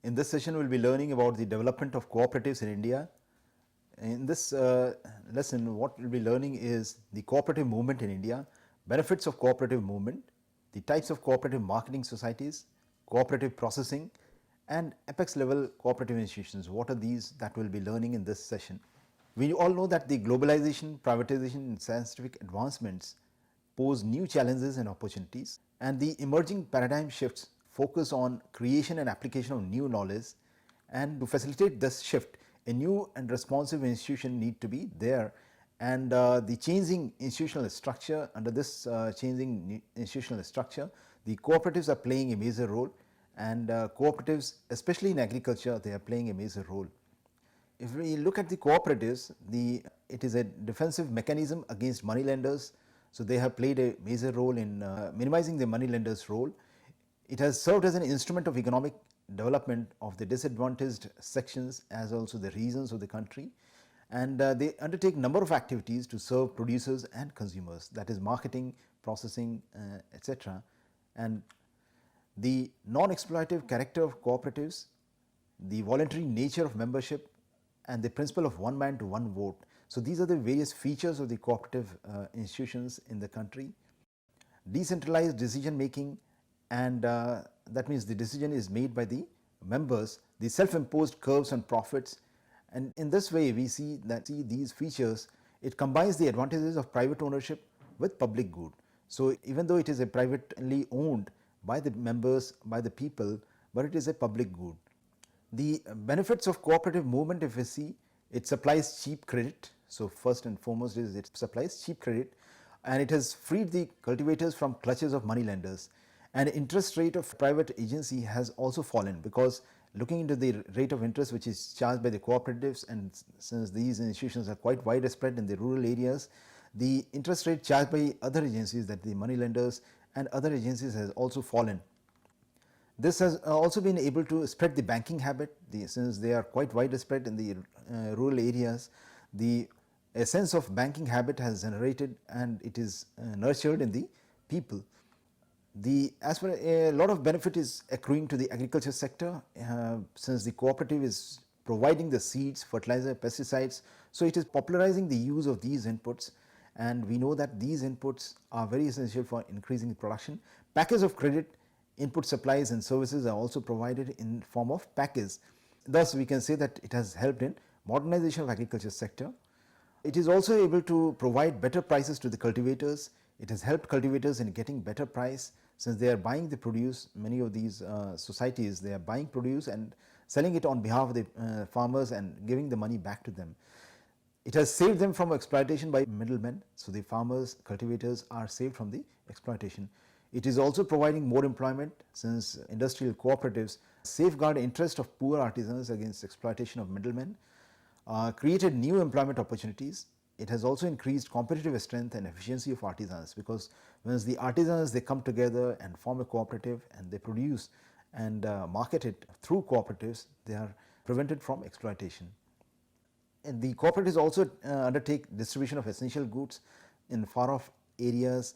In this session, we will be learning about the development of cooperatives in India. In this lesson, what we will be learning is the cooperative movement in India, benefits of cooperative movement, the types of cooperative marketing societies, cooperative processing, and apex level cooperative institutions. What are these that we will be learning in this session? We all know that the globalization, privatization, and scientific advancements pose new challenges and opportunities, and the emerging paradigm shifts focus on creation and application of new knowledge, and to facilitate this shift, a new and responsive institution need to be there, and the changing institutional structure, under this changing institutional structure, the cooperatives are playing a major role, and cooperatives, especially in agriculture, they are playing a major role. If we look at the cooperatives, it is a defensive mechanism against money lenders. So, they have played a major role in minimizing the money lenders' role. It has served as an instrument of economic development of the disadvantaged sections as also the regions of the country, and they undertake number of activities to serve producers and consumers, that is marketing, processing, etc. And the non-exploitative character of cooperatives, the voluntary nature of membership, and the principle of one man to one vote. So, these are the various features of the cooperative institutions in the country. Decentralized decision making, and that means the decision is made by the members, the self-imposed curves on profits, and in this way we see these features, it combines the advantages of private ownership with public good. So, even though it is a privately owned by the members, by the people, but it is a public good. The benefits of cooperative movement, if we see, it supplies cheap credit. So, first and foremost is it supplies cheap credit, and it has freed the cultivators from clutches of money lenders, and interest rate of private agency has also fallen, because looking into the rate of interest which is charged by the cooperatives, and since these institutions are quite widespread in the rural areas, the interest rate charged by other agencies, that the money lenders and other agencies, has also fallen. This has also been able to spread the banking habit, since they are quite widespread in the rural areas, a sense of banking habit has generated, and it is nurtured in the people. As far a lot of benefit is accruing to the agriculture sector, since the cooperative is providing the seeds, fertilizer, pesticides. So, it is popularizing the use of these inputs, and we know that these inputs are very essential for increasing the production. Package of credit, input supplies and services are also provided in form of package. Thus, we can say that it has helped in modernization of agriculture sector. It is also able to provide better prices to the cultivators. It has helped cultivators in getting better price, since they are buying the produce. Many of these societies, they are buying produce and selling it on behalf of the farmers and giving the money back to them. It has saved them from exploitation by middlemen. So, the farmers, cultivators are saved from the exploitation. It is also providing more employment, since industrial cooperatives safeguard interest of poor artisans against exploitation of middlemen, created new employment opportunities. It has also increased competitive strength and efficiency of artisans, because once the artisans, they come together and form a cooperative and they produce and market it through cooperatives, they are prevented from exploitation. And the cooperatives also undertake distribution of essential goods in far off areas,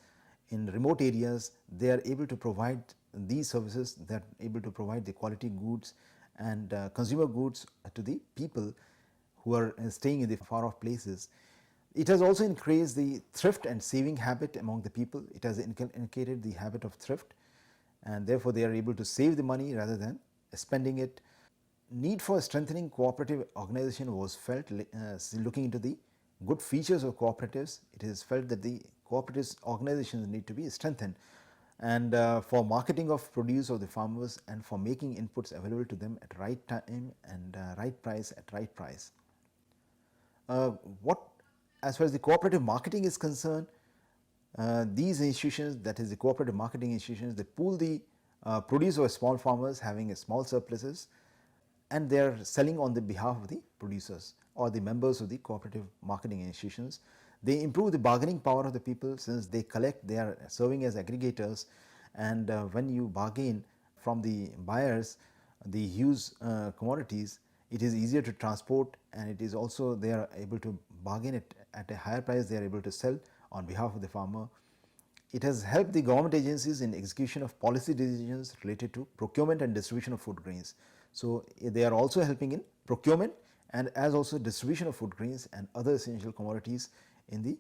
in remote areas. They are able to provide these services, they are able to provide the quality goods and consumer goods to the people who are staying in the far off places. It has also increased the thrift and saving habit among the people. It has inculcated the habit of thrift, and therefore they are able to save the money rather than spending it. Need for strengthening cooperative organization was felt. Looking into the good features of cooperatives, it is felt that the cooperative organizations need to be strengthened, and for marketing of produce of the farmers, and for making inputs available to them at right time and right price at right price. As far as the cooperative marketing is concerned, these institutions, that is the cooperative marketing institutions, they pool the produce of small farmers having a small surpluses, and they are selling on the behalf of the producers or the members of the cooperative marketing institutions. They improve the bargaining power of the people, since they collect, they are serving as aggregators, and when you bargain from the buyers the huge commodities, it is easier to transport, and it is also they are able to bargain it at a higher price, they are able to sell on behalf of the farmer. It has helped the government agencies in execution of policy decisions related to procurement and distribution of food grains. So they are also helping in procurement and as also distribution of food grains and other essential commodities in the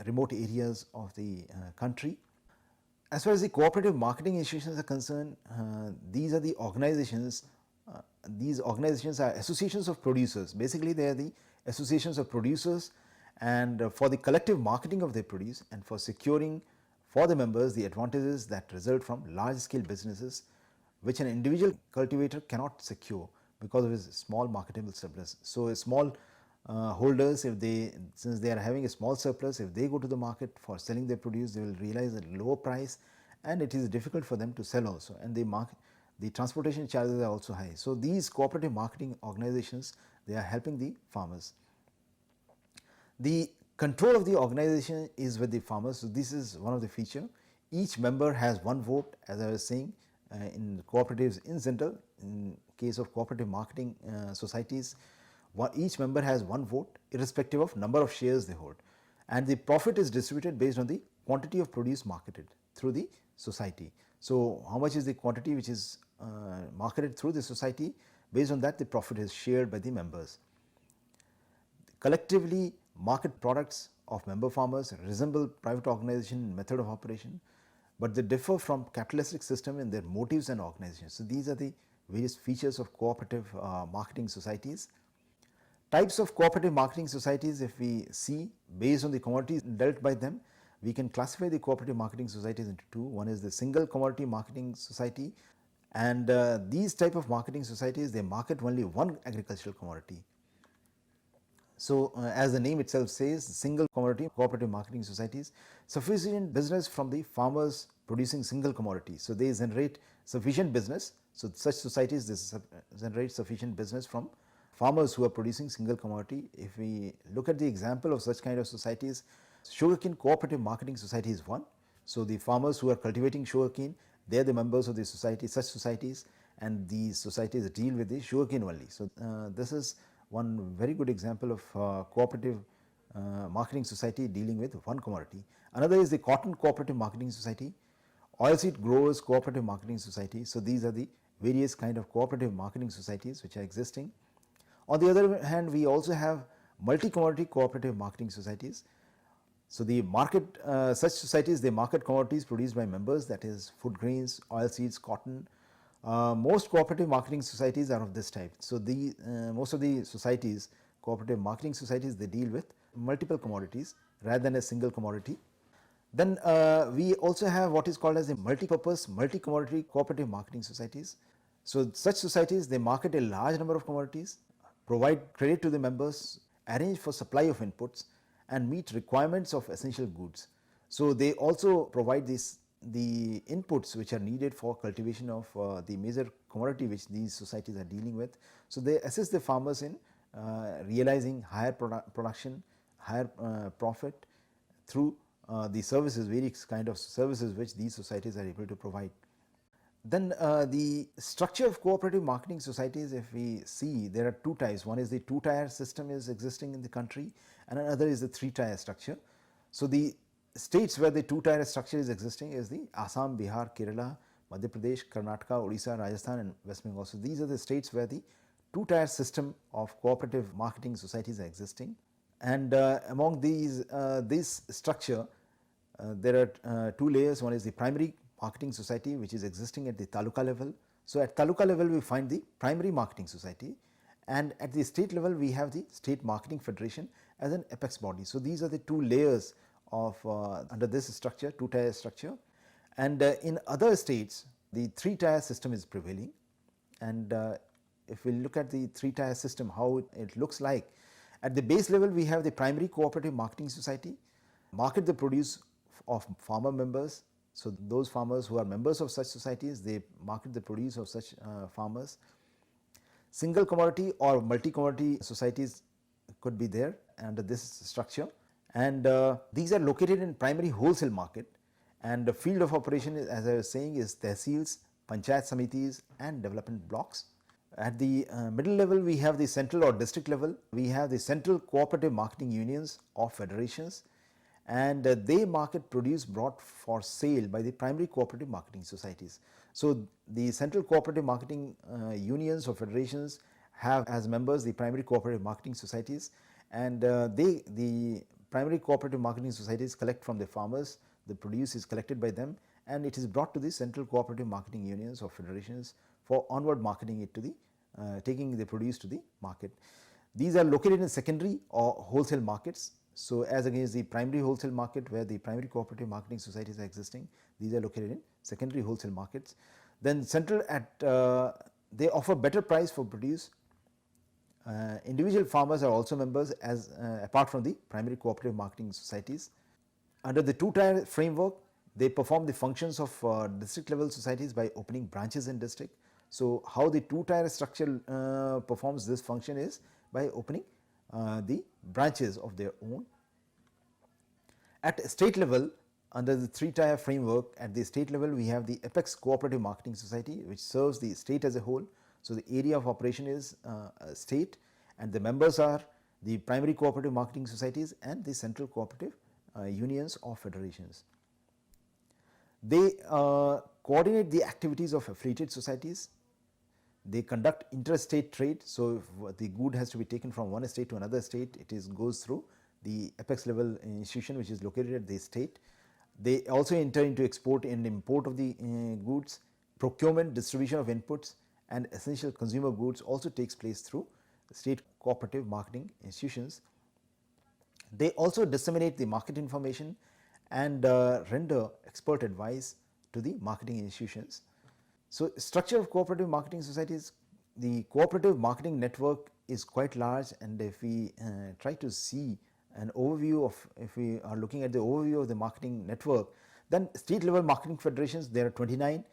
remote areas of the country. As far as the cooperative marketing institutions are concerned, these are the organizations, these organizations are associations of producers. Basically, they are the associations of producers, and for the collective marketing of their produce and for securing for the members the advantages that result from large scale businesses which an individual cultivator cannot secure because of his small marketable surplus. So, a small holders, if they, since they are having a small surplus, if they go to the market for selling their produce, they will realize a lower price and it is difficult for them to sell also, and the transportation charges are also high. So, these cooperative marketing organizations, they are helping the farmers. The control of the organization is with the farmers. So, this is one of the feature. Each member has one vote, as I was saying, in cooperatives in general. In case of cooperative marketing societies, each member has one vote irrespective of number of shares they hold, and the profit is distributed based on the quantity of produce marketed through the society. So, how much is the quantity which is marketed through the society, based on that the profit is shared by the members. Collectively market products of member farmers resemble private organization method of operation, but they differ from capitalistic system in their motives and organization. So, these are the various features of cooperative marketing societies. Types of cooperative marketing societies, if we see based on the commodities dealt by them, we can classify the cooperative marketing societies into two. One is the single commodity marketing society, and these type of marketing societies, they market only one agricultural commodity. So, as the name itself says, single commodity cooperative marketing societies, sufficient business from the farmers producing single commodity. So, they generate sufficient business. So, such societies, this generate sufficient business from farmers who are producing single commodity. If we look at the example of such kind of societies, sugarcane cooperative marketing society is one. So, the farmers who are cultivating sugarcane, they are the members of the society, such societies, and these societies deal with the sugarcane only. So, this is one very good example of cooperative marketing society dealing with one commodity. Another is the cotton cooperative marketing society, oilseed growers cooperative marketing society. So, these are the various kind of cooperative marketing societies which are existing. On the other hand, we also have multi-commodity cooperative marketing societies. So, the market such societies, they market commodities produced by members, that is food grains, oilseeds, cotton. Most cooperative marketing societies are of this type. So, the most of the societies, cooperative marketing societies, they deal with multiple commodities rather than a single commodity. Then we also have what is called as a multi-purpose, multi-commodity cooperative marketing societies. So, such societies, they market a large number of commodities, provide credit to the members, arrange for supply of inputs, and meet requirements of essential goods. So, they also provide the inputs which are needed for cultivation of the major commodity which these societies are dealing with. So, they assist the farmers in realizing higher production, higher profit through the services, various kind of services which these societies are able to provide. Then the structure of cooperative marketing societies, if we see, there are two types. One is the two-tier system is existing in the country, and another is the three-tier structure. So, the states where the two-tier structure is existing is the Assam, Bihar, Kerala, Madhya Pradesh, Karnataka, Odisha, Rajasthan, and West Bengal. So, these are the states where the two-tier system of cooperative marketing societies are existing. And among these this structure, there are two layers. One is the primary marketing society, which is existing at the taluka level. So, at taluka level we find the primary marketing society, and at the state level we have the state marketing federation as an apex body. So, these are the two layers of under this structure, two-tier structure. And in other states the three-tier system is prevailing. And if we look at the three-tier system, how it looks like, at the base level we have the primary cooperative marketing society, market the produce of farmer members. So, those farmers who are members of such societies, they market the produce of such farmers. Single commodity or multi-commodity societies could be there under this structure, and these are located in primary wholesale market, and the field of operation is, as I was saying, is tehsils, panchayat samitis, and development blocks. At the middle level we have the central or district level, we have the central cooperative marketing unions or federations, and they market produce brought for sale by the primary cooperative marketing societies. So, the central cooperative marketing unions or federations have as members the primary cooperative marketing societies, and the primary cooperative marketing societies collect from the farmers, the produce is collected by them and it is brought to the central cooperative marketing unions or federations for onward marketing it to the taking the produce to the market. These are located in secondary or wholesale markets. So, as against the primary wholesale market where the primary cooperative marketing societies are existing, these are located in secondary wholesale markets. Then central they offer better price for produce. Individual farmers are also members as apart from the primary cooperative marketing societies. Under the two-tier framework, they perform the functions of district level societies by opening branches in district. So, how the two-tier structure performs this function is by opening the branches of their own. At state level, under the three-tier framework, at the state level we have the Apex Cooperative Marketing Society, which serves the state as a whole. So, the area of operation is state and the members are the primary cooperative marketing societies and the central cooperative unions or federations. They coordinate the activities of affiliated societies. They conduct interstate trade. So, if the good has to be taken from one state to another state, it goes through the apex level institution which is located at the state. They also enter into export and import of the goods, procurement, distribution of inputs and essential consumer goods also takes place through state cooperative marketing institutions. They also disseminate the market information and render expert advice to the marketing institutions. So, structure of cooperative marketing societies, the cooperative marketing network is quite large, and if we try to see an overview of, if we are looking at the overview of the marketing network, then state level marketing federations there are 29,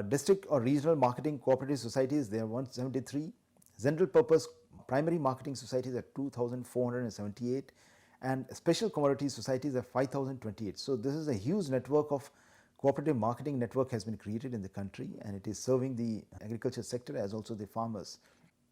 district or regional marketing cooperative societies there are 173, general purpose primary marketing societies are 2478 and special commodity societies are 5028. So, this is a huge network of cooperative marketing network has been created in the country and it is serving the agriculture sector as also the farmers.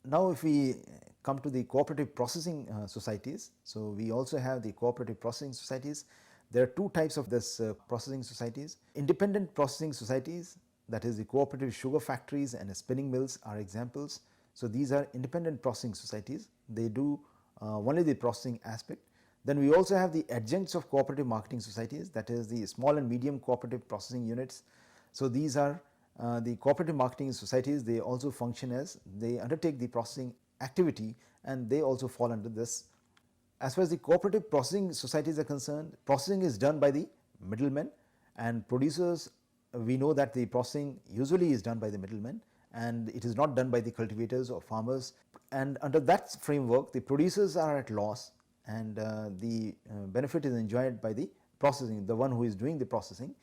Now, if we come to the cooperative processing societies, so we also have the cooperative processing societies. There are two types of this processing societies. Independent processing societies, that is the cooperative sugar factories and spinning mills are examples. So, these are independent processing societies, they do only the processing aspect. Then we also have the adjuncts of cooperative marketing societies, that is the small and medium cooperative processing units. So, these are the cooperative marketing societies, they also function as, they undertake the processing activity and they also fall under this. As far as the cooperative processing societies are concerned, processing is done by the middlemen and producers, we know that the processing usually is done by the middlemen and it is not done by the cultivators or farmers, and under that framework the producers are at loss and the benefit is enjoyed by the processing, the one who is doing the processing.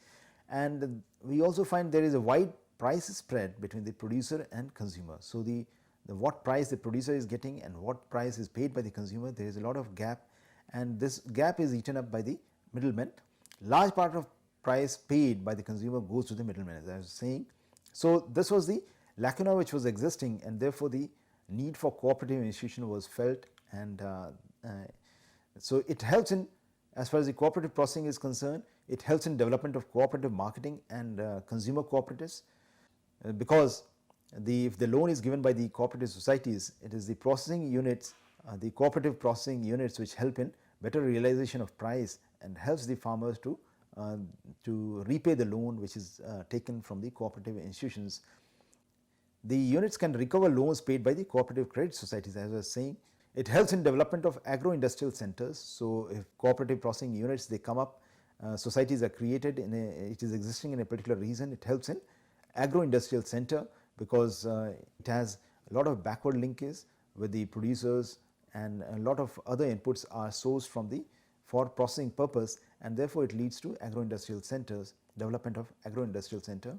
And we also find there is a wide price spread between the producer and consumer. So, the what price the producer is getting and what price is paid by the consumer, there is a lot of gap and this gap is eaten up by the middlemen. Large part of price paid by the consumer goes to the middlemen, as I was saying. So, this was the lacuna which was existing and therefore, the need for cooperative institution was felt, and so it helps in, as far as the cooperative processing is concerned, it helps in development of cooperative marketing and consumer cooperatives, because if the loan is given by the cooperative societies, it is the processing units, the cooperative processing units which help in better realization of price and helps the farmers to repay the loan which is taken from the cooperative institutions. The units can recover loans paid by the cooperative credit societies, as I was saying. It helps in development of agro-industrial centers. So, if cooperative processing units they come up, societies are created in it is existing in a particular region, it helps in agro-industrial center because it has a lot of backward linkage with the producers and a lot of other inputs are sourced from the for processing purpose, and therefore, it leads to agro-industrial centers, development of agro-industrial center.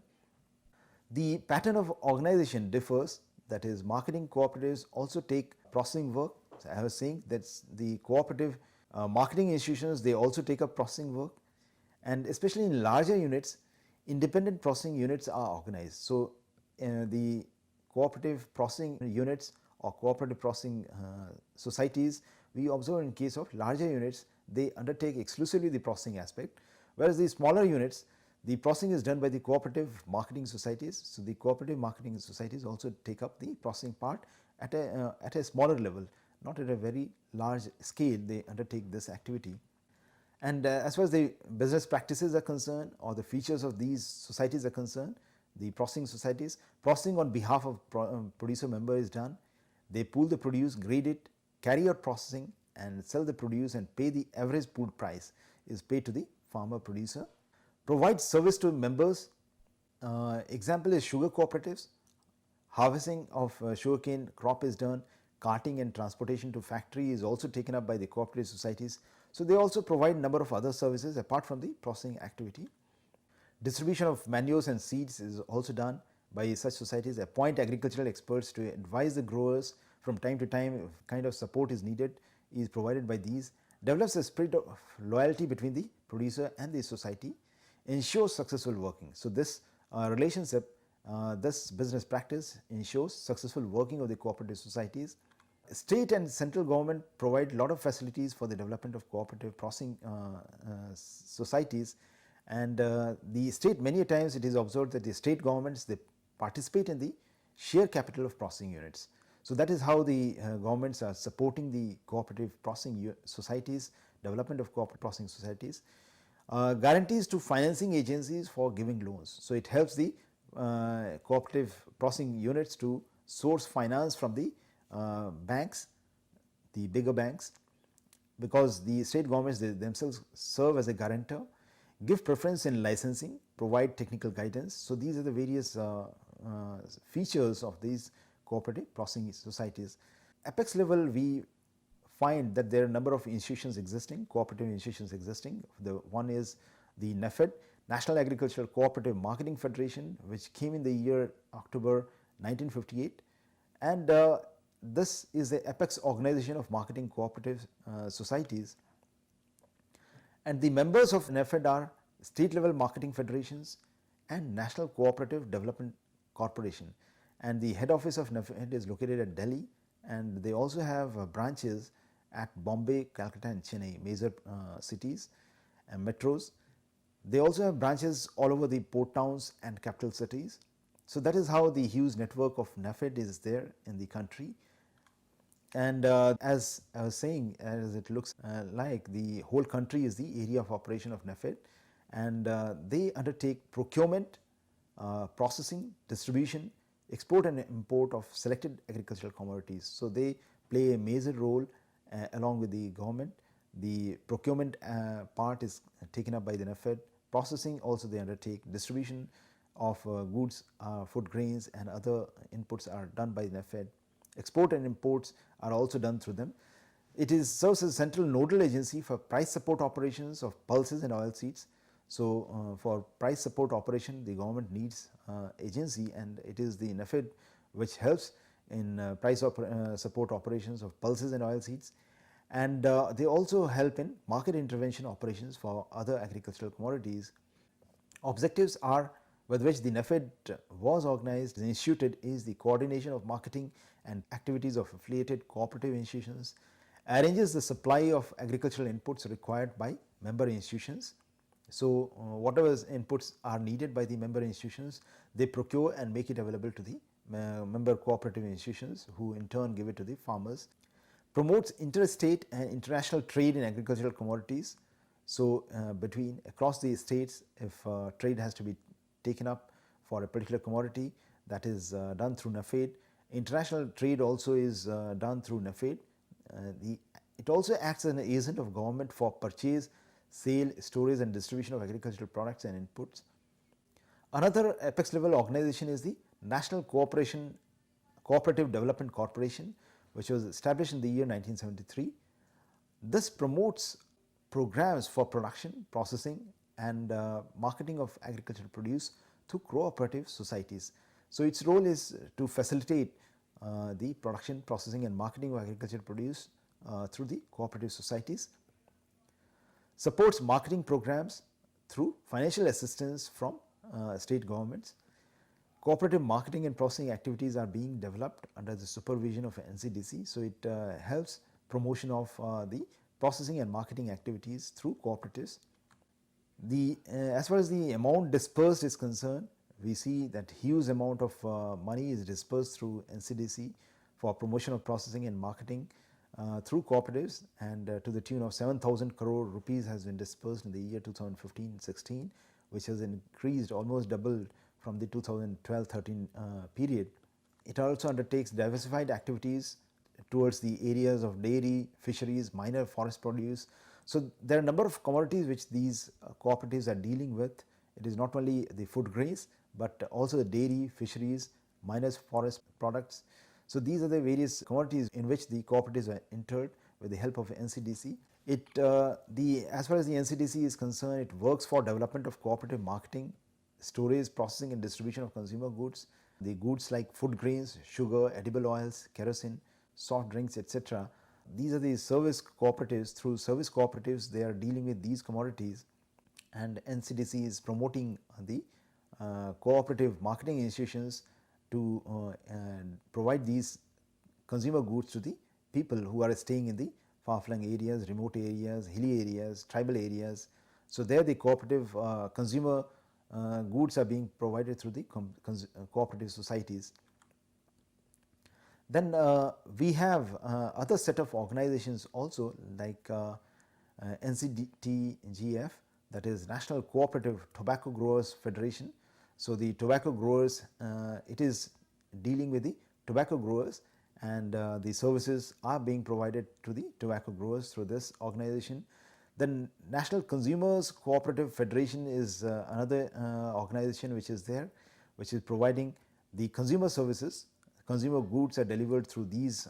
The pattern of organization differs, that is marketing cooperatives also take processing work. So, I was saying that the cooperative marketing institutions they also take up processing work, and especially in larger units independent processing units are organized. So, the cooperative processing units or cooperative processing societies, we observe in case of larger units they undertake exclusively the processing aspect, whereas the smaller units, the processing is done by the cooperative marketing societies. So, the cooperative marketing societies also take up the processing part at a smaller level, not at a very large scale. They undertake this activity. And as far as the business practices are concerned, or the features of these societies are concerned, the processing societies, processing on behalf of producer member is done. They pool the produce, grade it, carry out processing and sell the produce, and pay the average pooled price is paid to the farmer producer. Provide service to members. Example is sugar cooperatives. Harvesting of sugarcane crop is done, carting and transportation to factory is also taken up by the cooperative societies. So, they also provide number of other services apart from the processing activity. Distribution of manures and seeds is also done by such societies. Appoint agricultural experts to advise the growers from time to time. If kind of support is needed is provided by these. Develops a spirit of loyalty between the producer and the society. Ensures successful working. So, this relationship, this business practice ensures successful working of the cooperative societies. State and central government provide a lot of facilities for the development of cooperative processing societies, and the state, many a times it is observed that the state governments, they participate in the share capital of processing units. So, that is how the governments are supporting the cooperative processing societies, development of cooperative processing societies. Guarantees to financing agencies for giving loans. So, it helps the cooperative processing units to source finance from the banks, the bigger banks, because the state governments, they themselves serve as a guarantor, give preference in licensing, provide technical guidance. So, these are the various features of these cooperative processing societies. Apex level, we find that there are a number of institutions existing, cooperative institutions existing. The one is the NAFED, National Agricultural Cooperative Marketing Federation, which came in the year October 1958, and this is the apex organization of marketing cooperative societies. And the members of NAFED are state level marketing federations and National Cooperative Development Corporation, and the head office of NAFED is located at Delhi, and they also have branches at Bombay, Calcutta and Chennai, major cities and metros. They also have branches all over the port towns and capital cities. So, that is how the huge network of NAFED is there in the country. And as I was saying, as it looks like the whole country is the area of operation of NAFED, and they undertake procurement, processing, distribution, export and import of selected agricultural commodities. So, they play a major role along with the government. The procurement part is taken up by the NAFED. Processing also they undertake. Distribution of goods, food grains and other inputs are done by the NAFED. Export and imports are also done through them. It serves as a central nodal agency for price support operations of pulses and oilseeds. So, for price support operation, the government needs agency, and it is the NAFED which helps in price support operations of pulses and oilseeds, and they also help in market intervention operations for other agricultural commodities. Objectives are with which the NAFED was organized and instituted is the coordination of marketing and activities of affiliated cooperative institutions, arranges the supply of agricultural inputs required by member institutions. So, whatever inputs are needed by the member institutions, they procure and make it available to the member cooperative institutions, who in turn give it to the farmers. Promotes interstate and international trade in agricultural commodities. So, between across the states, if trade has to be taken up for a particular commodity, that is done through NAFED. International trade also is done through NAFED. It also acts as an agent of government for purchase, sale, storage and distribution of agricultural products and inputs. Another apex level organization is the National Cooperative Development Corporation, which was established in the year 1973. This promotes programs for production, processing and marketing of agricultural produce through cooperative societies. So, its role is to facilitate the production, processing and marketing of agricultural produce through the cooperative societies. Supports marketing programs through financial assistance from state governments. Cooperative marketing and processing activities are being developed under the supervision of NCDC. So, it helps promotion of the processing and marketing activities through cooperatives. As far as the amount dispersed is concerned, we see that huge amount of money is dispersed through NCDC for promotion of processing and marketing through cooperatives, and to the tune of 7,000 crore rupees has been dispersed in the year 2015-16, which has increased almost doubled from the 2012-13 period. It also undertakes diversified activities towards the areas of dairy, fisheries, minor forest produce. So there are a number of commodities which these cooperatives are dealing with. It is not only the food grains, but also the dairy, fisheries, minor forest products. So these are the various commodities in which the cooperatives are entered with the help of NCDC. As far as the NCDC is concerned, it works for development of cooperative marketing, storage, processing and distribution of consumer goods. The goods like food grains, sugar, edible oils, kerosene, soft drinks, etc. These are the service cooperatives. Through service cooperatives, they are dealing with these commodities, and NCDC is promoting the cooperative marketing institutions to provide these consumer goods to the people who are staying in the far-flung areas, remote areas, hilly areas, tribal areas. So there the cooperative consumer goods are being provided through the cooperative societies. Then we have other set of organizations also, like NCTGF, that is National Cooperative Tobacco Growers Federation. So the tobacco growers, it is dealing with the tobacco growers, and the services are being provided to the tobacco growers through this organization. Then National Consumers Cooperative Federation is another organization which is there, which is providing the consumer services. Consumer goods are delivered through these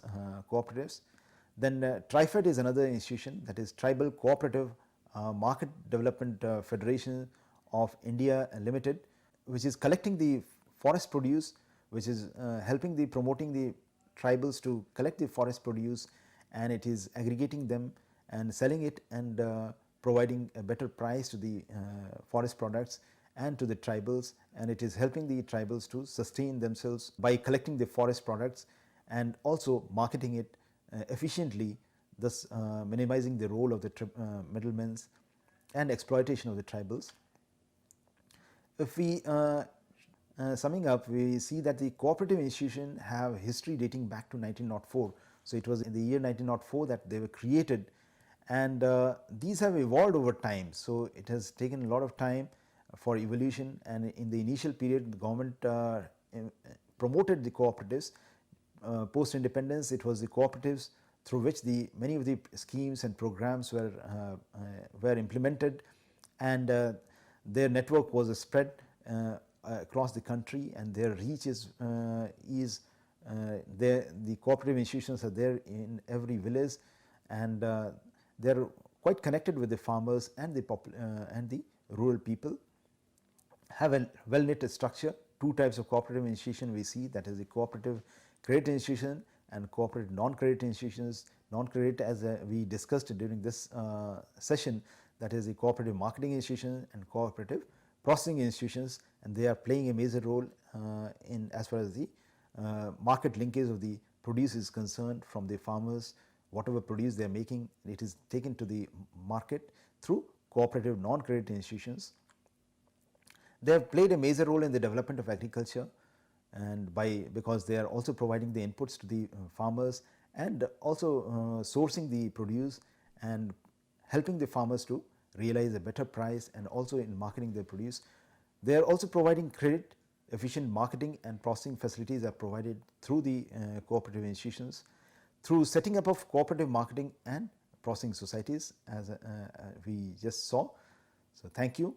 cooperatives. Then TriFed is another institution, that is Tribal Cooperative Market Development Federation of India Limited, which is collecting the forest produce, which is helping the promoting the tribals to collect the forest produce, and it is aggregating them and selling it, and providing a better price to the forest products and to the tribals, and it is helping the tribals to sustain themselves by collecting the forest products and also marketing it efficiently, thus minimizing the role of the middlemen and exploitation of the tribals. If we summing up, we see that the cooperative institution have history dating back to 1904. So it was in the year 1904 that they were created, and these have evolved over time. So it has taken a lot of time for evolution, and in the initial period the government promoted the cooperatives. Post independence, it was the cooperatives through which the many of the schemes and programs were implemented, and their network was spread across the country, and their reach is there. The cooperative institutions are there in every village, and they are quite connected with the farmers and the rural people. Have a well knit structure. Two types of cooperative institution we see, that is the cooperative credit institution and cooperative non-credit institutions. Non-credit, as we discussed during this session, that is the cooperative marketing institution and cooperative processing institutions, and they are playing a major role in as far as the market linkage of the produce is concerned. From the farmers, whatever produce they are making, it is taken to the market through cooperative non-credit institutions. They have played a major role in the development of agriculture, and because they are also providing the inputs to the farmers, and also sourcing the produce and helping the farmers to realize a better price, and also in marketing their produce. They are also providing credit. Efficient marketing and processing facilities are provided through the cooperative institutions, through setting up of cooperative marketing and processing societies, as we just saw. So thank you.